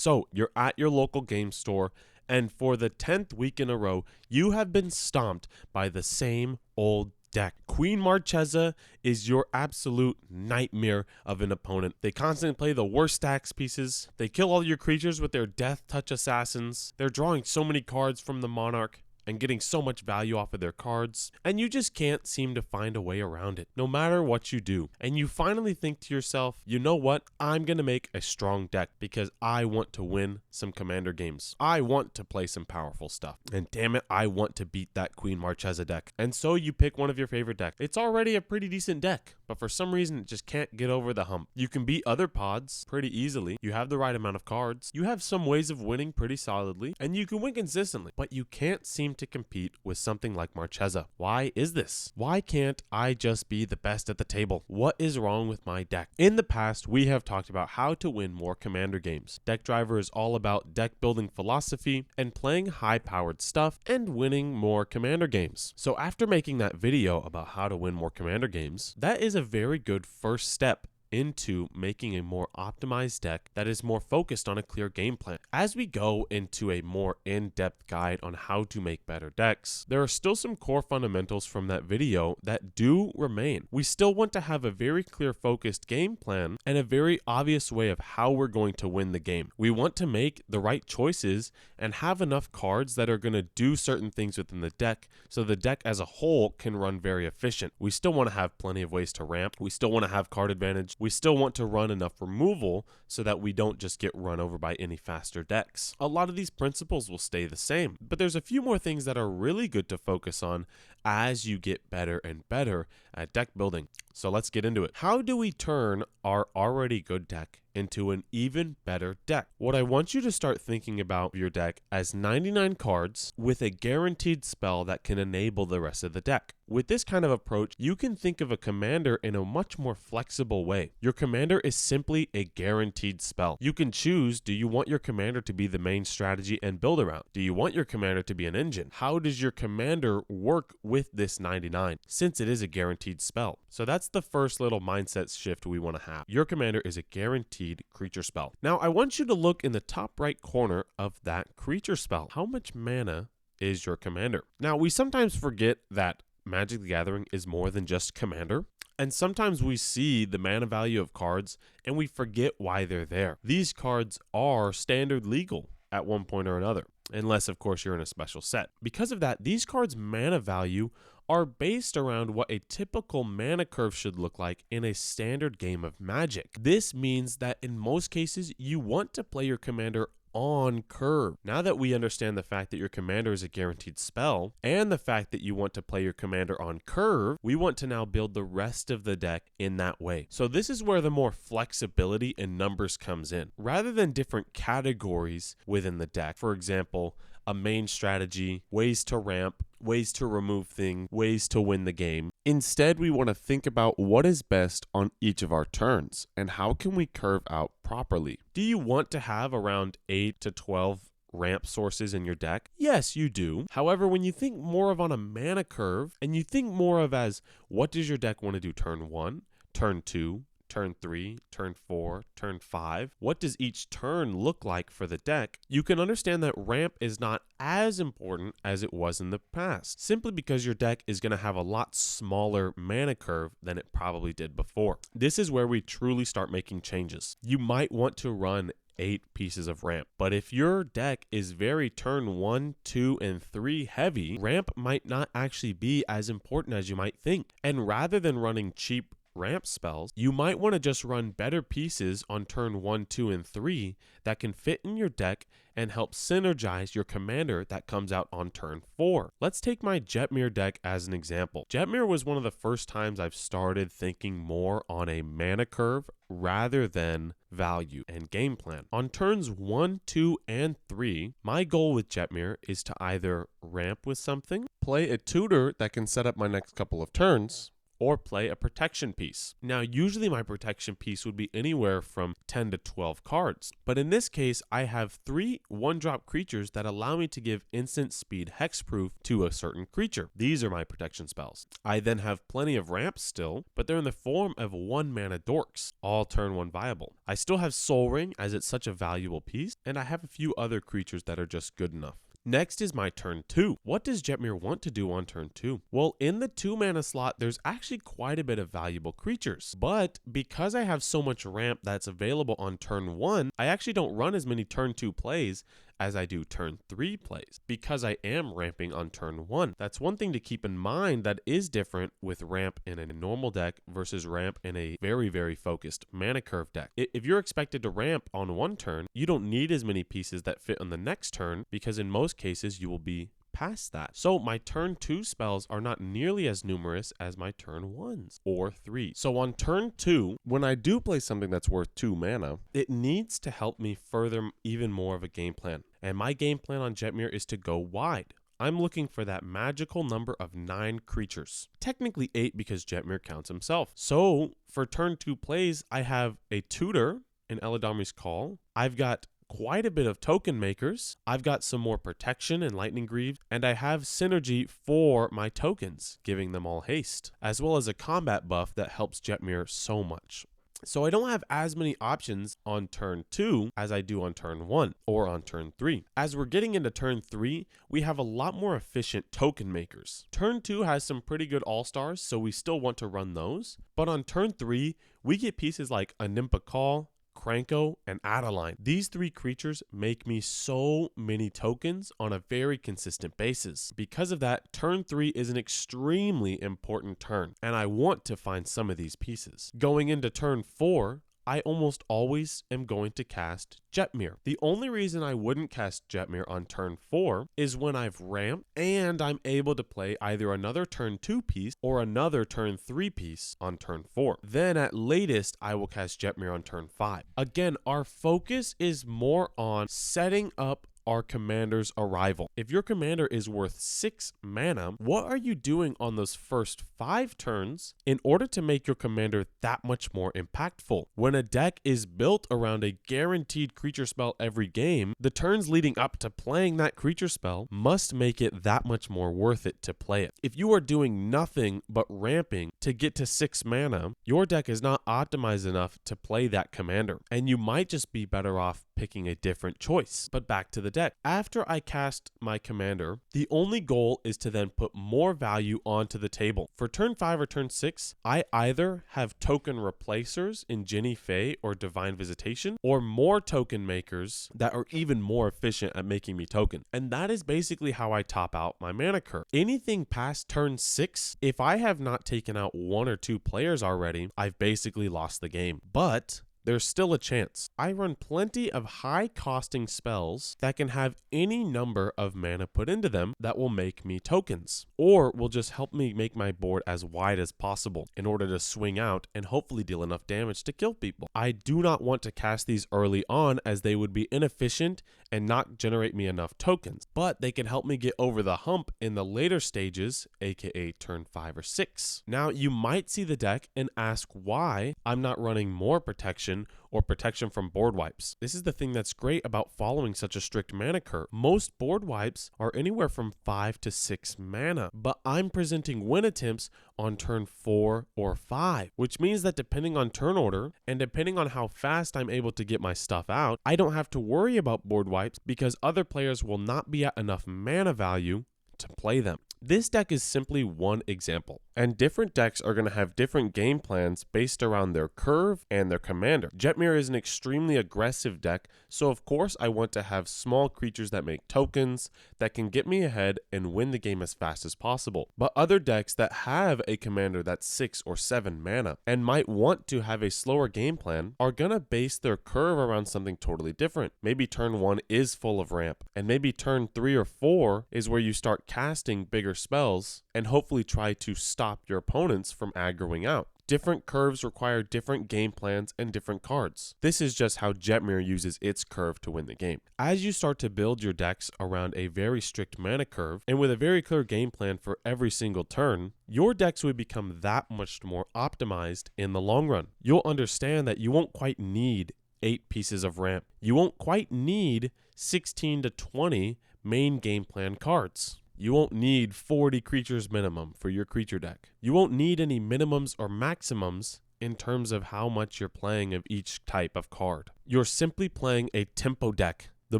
So you're at your local game store, and for the 10th week in a row, you have been stomped by the same old deck. Queen Marchesa is your absolute nightmare of an opponent. They constantly play the worst stacks pieces. They kill all your creatures with their death touch assassins. They're drawing so many cards from the Monarch and getting so much value off of their cards, and you just can't seem to find a way around it, no matter what you do. And you finally think to yourself, you know what? I'm gonna make a strong deck because I want to win some commander games. I want to play some powerful stuff. And damn it, I want to beat that Queen Marchesa deck. And so you pick one of your favorite decks. It's already a pretty decent deck, but for some reason it just can't get over the hump. You can beat other pods pretty easily. You have the right amount of cards. You have some ways of winning pretty solidly, and you can win consistently, but you can't seem to compete with something like Marchesa. Why is this? Why can't I just be the best at the table? What is wrong with my deck? In the past, we have talked about how to win more commander games. Deck Driver is all about deck building philosophy and playing high-powered stuff and winning more commander games. So after making that video about how to win more commander games, that is a very good first step into making a more optimized deck that is more focused on a clear game plan. As we go into a more in-depth guide on how to make better decks, there are still some core fundamentals from that video that do remain. We still want to have a very clear focused game plan and a very obvious way of how we're going to win the game. We want to make the right choices and have enough cards that are going to do certain things within the deck so the deck as a whole can run very efficient. We still want to have plenty of ways to ramp. We still want to have card advantage. We still want to run enough removal so that we don't just get run over by any faster decks. A lot of these principles will stay the same, but there's a few more things that are really good to focus on as you get better and better at deck building. So let's get into it. How do we turn our already good deck into an even better deck? What I want you to start thinking about your deck as 99 cards with a guaranteed spell that can enable the rest of the deck. With this kind of approach, you can think of a commander in a much more flexible way. Your commander is simply a guaranteed spell. You can choose, do you want your commander to be the main strategy and build around? Do you want your commander to be an engine? How does your commander work with this 99, since it is a guaranteed spell? So that's the first little mindset shift we want to have. Your commander is a guaranteed creature spell. Now I want you to look in the top right corner of that creature spell. How much mana is your commander? Now we sometimes forget that Magic the Gathering is more than just commander, and sometimes we see the mana value of cards and we forget why they're there. These cards are standard legal at one point or another, unless of course you're in a special set. Because of that, these cards' mana value are based around what a typical mana curve should look like in a standard game of Magic. This means that in most cases, you want to play your commander on curve. Now that we understand the fact that your commander is a guaranteed spell and the fact that you want to play your commander on curve, we want to now build the rest of the deck in that way. So this is where the more flexibility in numbers comes in. Rather than different categories within the deck, for example, a main strategy, ways to ramp, ways to remove things, ways to win the game. Instead, we want to think about what is best on each of our turns and how can we curve out properly. Do you want to have around 8 to 12 ramp sources in your deck? Yes, you do. However, when you think more of on a mana curve and you think more of as what does your deck want to do turn 1, turn 2, turn 3, turn 4, turn 5. What does each turn look like for the deck? You can understand that ramp is not as important as it was in the past, simply because your deck is going to have a lot smaller mana curve than it probably did before. This is where we truly start making changes. You might want to run 8 pieces of ramp, but if your deck is very turn 1, 2, and 3 heavy, ramp might not actually be as important as you might think. And rather than running cheap ramp spells, you might want to just run better pieces on turn 1, 2, and 3 that can fit in your deck and help synergize your commander that comes out on turn 4. Let's take my Jetmir deck as an example. Jetmir was one of the first times I've started thinking more on a mana curve rather than value and game plan. On turns 1, 2, and 3, my goal with Jetmir is to either ramp with something, play a tutor that can set up my next couple of turns, or play a protection piece. Now, usually my protection piece would be anywhere from 10 to 12 cards, but in this case, I have 3 1-drop creatures that allow me to give instant speed hexproof to a certain creature. These are my protection spells. I then have plenty of ramps still, but they're in the form of 1-mana dorks, all turn 1 viable. I still have Soul Ring as it's such a valuable piece, and I have a few other creatures that are just good enough. Next is my turn 2. What does Jetmir want to do on turn 2? Well, in the 2-mana slot, there's actually quite a bit of valuable creatures. But because I have so much ramp that's available on turn 1, I actually don't run as many turn 2 plays as I do turn 3 plays, because I am ramping on turn 1. That's one thing to keep in mind that is different with ramp in a normal deck versus ramp in a very, very focused mana curve deck. If you're expected to ramp on one turn, you don't need as many pieces that fit on the next turn, because in most cases you will be past that. So my turn 2 spells are not nearly as numerous as my turn 1s or 3. So on turn 2, when I do play something that's worth 2 mana, it needs to help me further even more of a game plan. And my game plan on Jetmir is to go wide. I'm looking for that magical number of 9 creatures. Technically 8 because Jetmir counts himself. So for turn 2 plays, I have a tutor in Eladamri's Call. I've got quite a bit of token makers. I've got some more protection and lightning greaves, and I have synergy for my tokens, giving them all haste, as well as a combat buff that helps Jetmir so much. So I don't have as many options on turn 2 as I do on turn 1 or on turn 3. As we're getting into turn 3, we have a lot more efficient token makers. Turn 2 has some pretty good all-stars, so we still want to run those. But on turn 3, we get pieces like a Nimpa Call, Kranko, and Adeline. These 3 creatures make me so many tokens on a very consistent basis. Because of that, turn 3 is an extremely important turn, and I want to find some of these pieces. Going into turn 4, I almost always am going to cast Jetmir. The only reason I wouldn't cast Jetmir on turn 4 is when I've ramped and I'm able to play either another turn 2 piece or another turn 3 piece on turn 4. Then at latest, I will cast Jetmir on turn 5. Again, our focus is more on setting up our commander's arrival. If your commander is worth 6 mana, what are you doing on those first 5 turns in order to make your commander that much more impactful? When a deck is built around a guaranteed creature spell every game, the turns leading up to playing that creature spell must make it that much more worth it to play it. If you are doing nothing but ramping to get to 6 mana, your deck is not optimized enough to play that commander, and you might just be better off picking a different choice. But back to the deck. After I cast my commander, the only goal is to then put more value onto the table. For turn 5 or turn 6, I either have token replacers in Jinny Fae or Divine Visitation, or more token makers that are even more efficient at making me token. And that is basically how I top out my mana curve. Anything past turn 6, if I have not taken out 1 or 2 players already, I've basically lost the game. But there's still a chance. I run plenty of high costing spells that can have any number of mana put into them that will make me tokens, or will just help me make my board as wide as possible in order to swing out and hopefully deal enough damage to kill people. I do not want to cast these early on as they would be inefficient and not generate me enough tokens, but they can help me get over the hump in the later stages, aka turn 5 or 6. Now you might see the deck and ask why I'm not running more protection or protection from board wipes. This is the thing that's great about following such a strict mana curve. Most board wipes are anywhere from 5 to 6 mana, but I'm presenting win attempts on turn 4 or 5, which means that depending on turn order and depending on how fast I'm able to get my stuff out, I don't have to worry about board wipes because other players will not be at enough mana value to play them. This deck is simply one example, and different decks are going to have different game plans based around their curve and their commander. Jetmir is an extremely aggressive deck, so of course I want to have small creatures that make tokens that can get me ahead and win the game as fast as possible. But other decks that have a commander that's 6 or 7 mana and might want to have a slower game plan are going to base their curve around something totally different. Maybe turn 1 is full of ramp, and maybe turn 3 or 4 is where you start casting bigger spells and hopefully try to stop your opponents from aggroing out. Different curves require different game plans and different cards. This is just how Jetmir uses its curve to win the game. As you start to build your decks around a very strict mana curve and with a very clear game plan for every single turn, your decks would become that much more optimized in the long run. You'll understand that you won't quite need 8 pieces of ramp. You won't quite need 16 to 20 main game plan cards. You won't need 40 creatures minimum for your creature deck. You won't need any minimums or maximums in terms of how much you're playing of each type of card. You're simply playing a tempo deck. The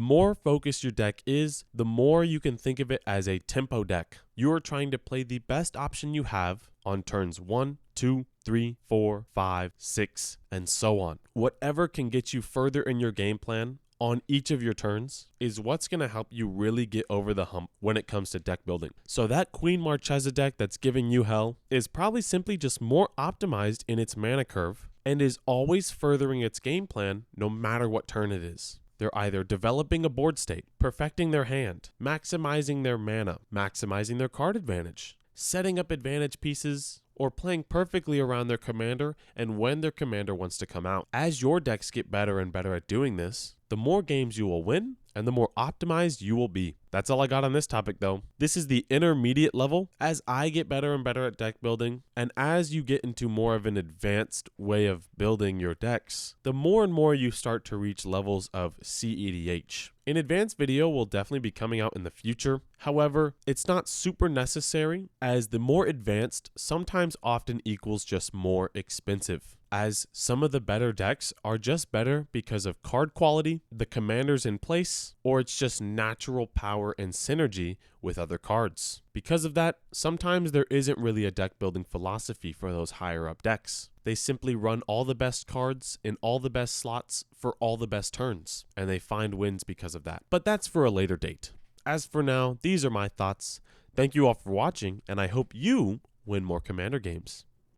more focused your deck is, the more you can think of it as a tempo deck. You are trying to play the best option you have on turns 1, 2, 3, 4, 5, 6, and so on. Whatever can get you further in your game plan on each of your turns is what's going to help you really get over the hump when it comes to deck building. So that Queen Marchesa deck that's giving you hell is probably simply just more optimized in its mana curve and is always furthering its game plan no matter what turn it is. They're either developing a board state, perfecting their hand, maximizing their mana, maximizing their card advantage, setting up advantage pieces, or playing perfectly around their commander and when their commander wants to come out. As your decks get better and better at doing this, the more games you will win and the more optimized you will be. That's all I got on this topic though. This is the intermediate level. As I get better and better at deck building, and as you get into more of an advanced way of building your decks, the more and more you start to reach levels of CEDH. An advanced video will definitely be coming out in the future. However, it's not super necessary, as the more advanced sometimes often equals just more expensive, as some of the better decks are just better because of card quality, the commanders in place, or it's just natural power and synergy with other cards. Because of that, sometimes there isn't really a deck building philosophy for those higher up decks. They simply run all the best cards in all the best slots for all the best turns, and they find wins because of that. But that's for a later date. As for now, these are my thoughts. Thank you all for watching, and I hope you win more Commander games.